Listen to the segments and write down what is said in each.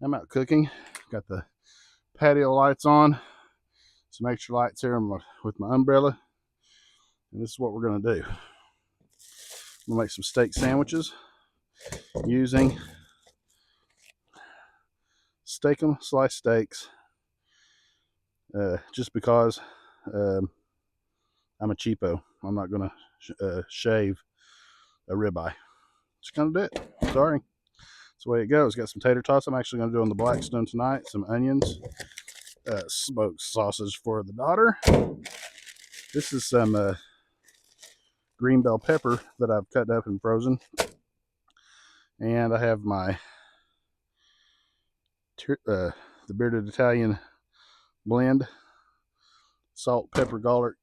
I'm out cooking. Got the patio lights on, some extra lights here with my umbrella, and this is what we're going to do. I'm going to make some steak sandwiches using Steak-umm sliced steaks, just because I'm a cheapo. I'm not going to shave a ribeye. Just going to do it. Sorry. That's the way it goes. Got some tater tots I'm actually going to do on the Blackstone tonight. Some onions. Smoked sausage for the daughter. This is some green bell pepper that I've cut up and frozen. And I have my the bearded Italian blend, salt, pepper, garlic,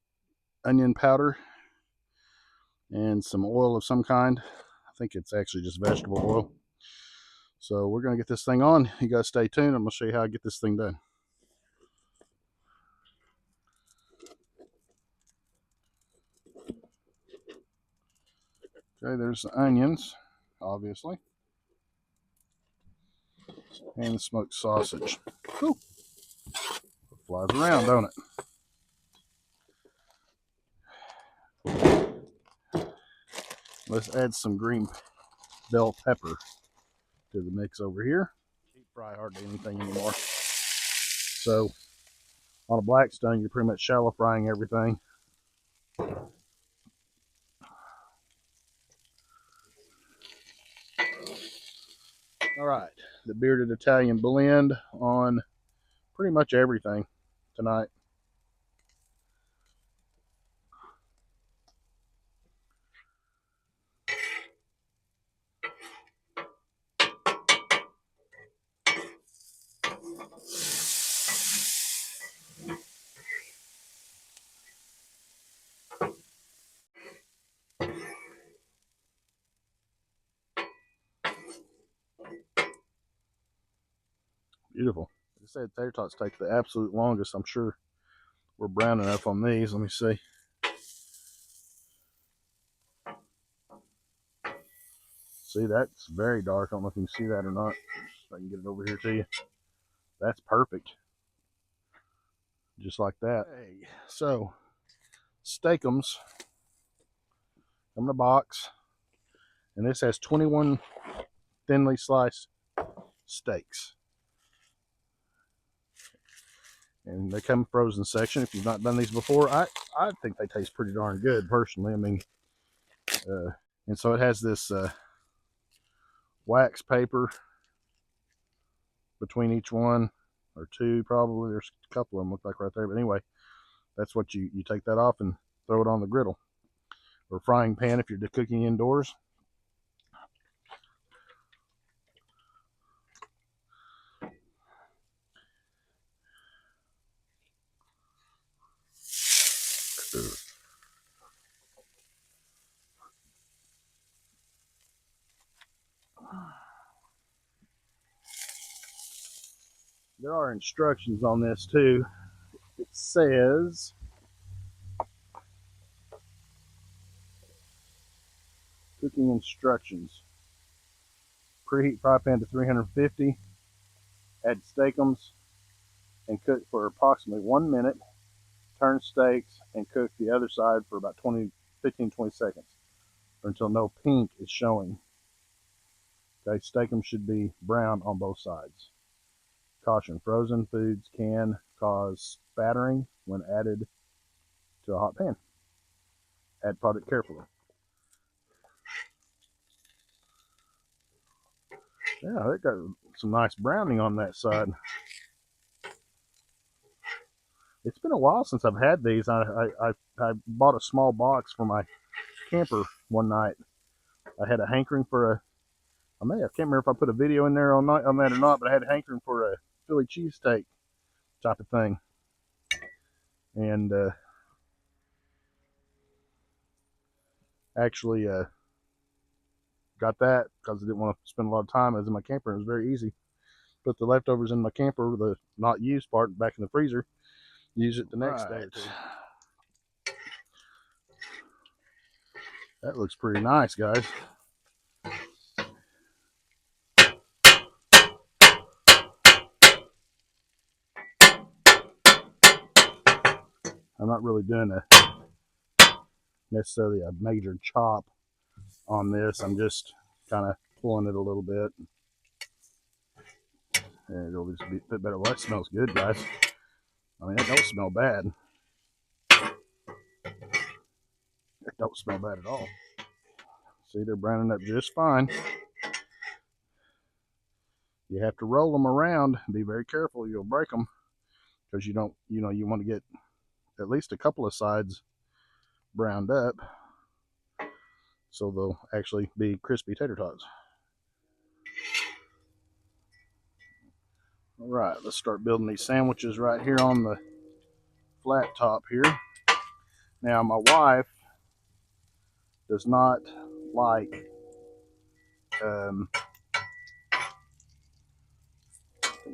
onion powder, and some oil of some kind. I think it's actually just vegetable oil. So we're going to get this thing on. You guys stay tuned. I'm going to show you how I get this thing done. Okay, there's the onions, obviously, and the smoked sausage. Whew. It flies around, don't it? Let's add some green bell pepper to the mix over here. Deep fry hardly anything anymore. So on a Blackstone, you're pretty much shallow frying everything. All right, the bearded Italian blend on pretty much everything tonight. Beautiful. Like I said, tater tots take the absolute longest. I'm sure we're brown enough on these. Let me see. See, that's very dark. I don't know if you can see that or not. If I can get it over here to you. That's perfect. Just like that. Hey, so, Steak-umms come in a box. And this has 21 thinly sliced steaks. And they come frozen section. If you've not done these before, I think they taste pretty darn good, personally. I mean, and so it has this wax paper between each one, or two probably. There's a couple of them look like right there. But anyway, that's what you take that off and throw it on the griddle or frying pan if you're cooking indoors. There are instructions on this too. It says cooking instructions. Preheat fry pan to 350. Add Steak-umms and cook for approximately 1 minute. Turn steaks and cook the other side for about 15-20 seconds or until no pink is showing. Okay, Steak-umms should be brown on both sides. Caution, frozen foods can cause spattering when added to a hot pan. Add product carefully. Yeah, they got some nice browning on that side. It's been a while since I've had these. I bought a small box for my camper one night. I had a hankering for I can't remember if I put a video in there on that or not, but I had a hankering for a Philly cheesesteak type of thing. And actually got that because I didn't want to spend a lot of time. I was in my camper. It was very easy. Put the leftovers in my camper, the not used part, back in the freezer. Use it the next day or two. That looks pretty nice, guys. I'm not really doing necessarily a major chop on this. I'm just kind of pulling it a little bit. And it'll just be a bit better. Well, that smells good, guys. I mean, that don't smell bad. It don't smell bad at all. See, they're browning up just fine. You have to roll them around. Be very careful. You'll break them because you don't, you want to get at least a couple of sides browned up so they'll actually be crispy tater tots. All right, let's start building these sandwiches right here on the flat top here. Now, my wife does not like we'll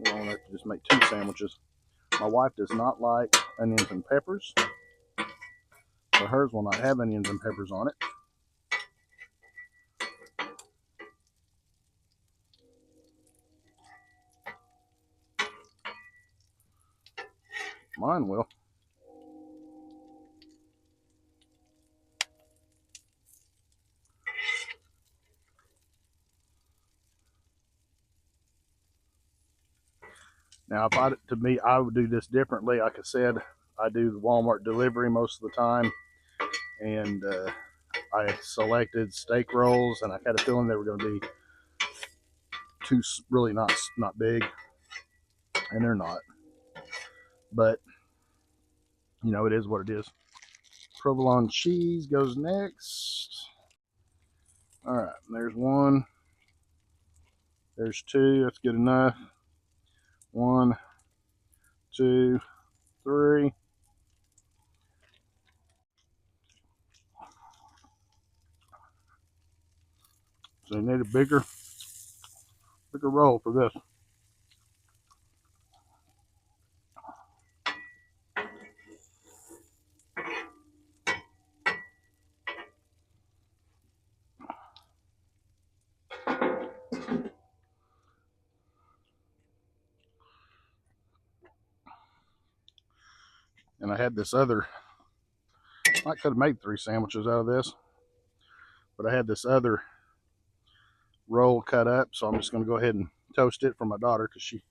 have to just make 2 sandwiches. My wife does not like onions and peppers, so hers will not have onions and peppers on it. Mine will. Now, if I would do this differently. Like I said, I do the Walmart delivery most of the time, and I selected steak rolls, and I had a feeling they were going to be really not big, and they're not. But it is what it is. Provolone cheese goes next. All right, there's 1. There's 2. That's good enough. 1, 2, 3. So you need a bigger roll for this. And I had this other, I could have made 3 sandwiches out of this, but I had this other roll cut up, so I'm just going to go ahead and toast it for my daughter because she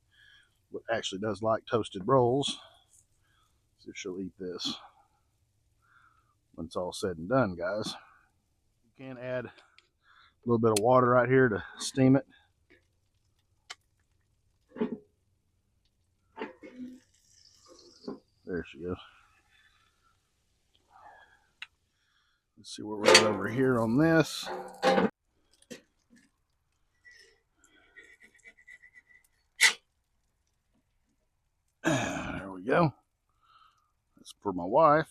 actually does like toasted rolls. See if she'll eat this when it's all said and done, guys. You can add a little bit of water right here to steam it. There she goes. Let's see where we're at over here on this. There we go. That's for my wife.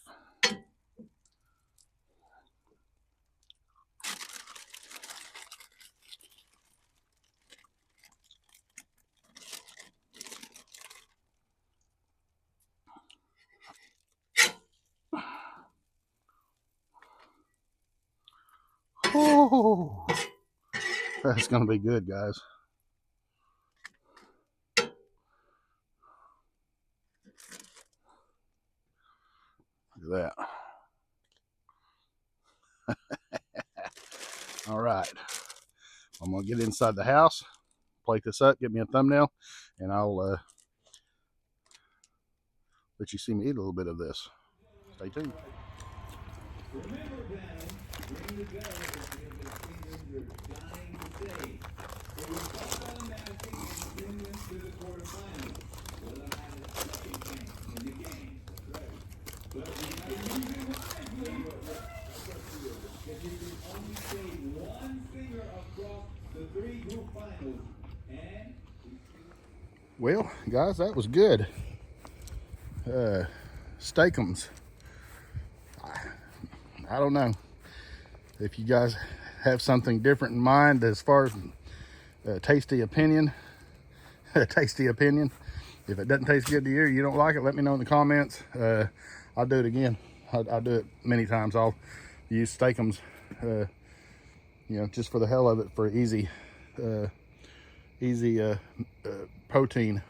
Oh, that's going to be good, guys. Look at that. All right. I'm going to get inside the house, plate this up, get me a thumbnail, and I'll let you see me eat a little bit of this. Stay tuned. Well, guys, that was good. Steak-umms. I don't know if you guys have something different in mind as far as tasty opinion. Tasty opinion. If it doesn't taste good to you, you don't like it, let me know in the comments. I'll do it again. I'll do it many times. I'll use Steak-umms, just for the hell of it, for easy protein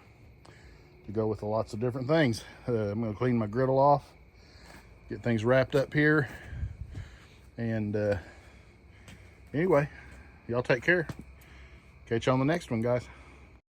to go with lots of different things. I'm going to clean my griddle off, get things wrapped up here. And anyway, y'all take care. Catch you on the next one, guys.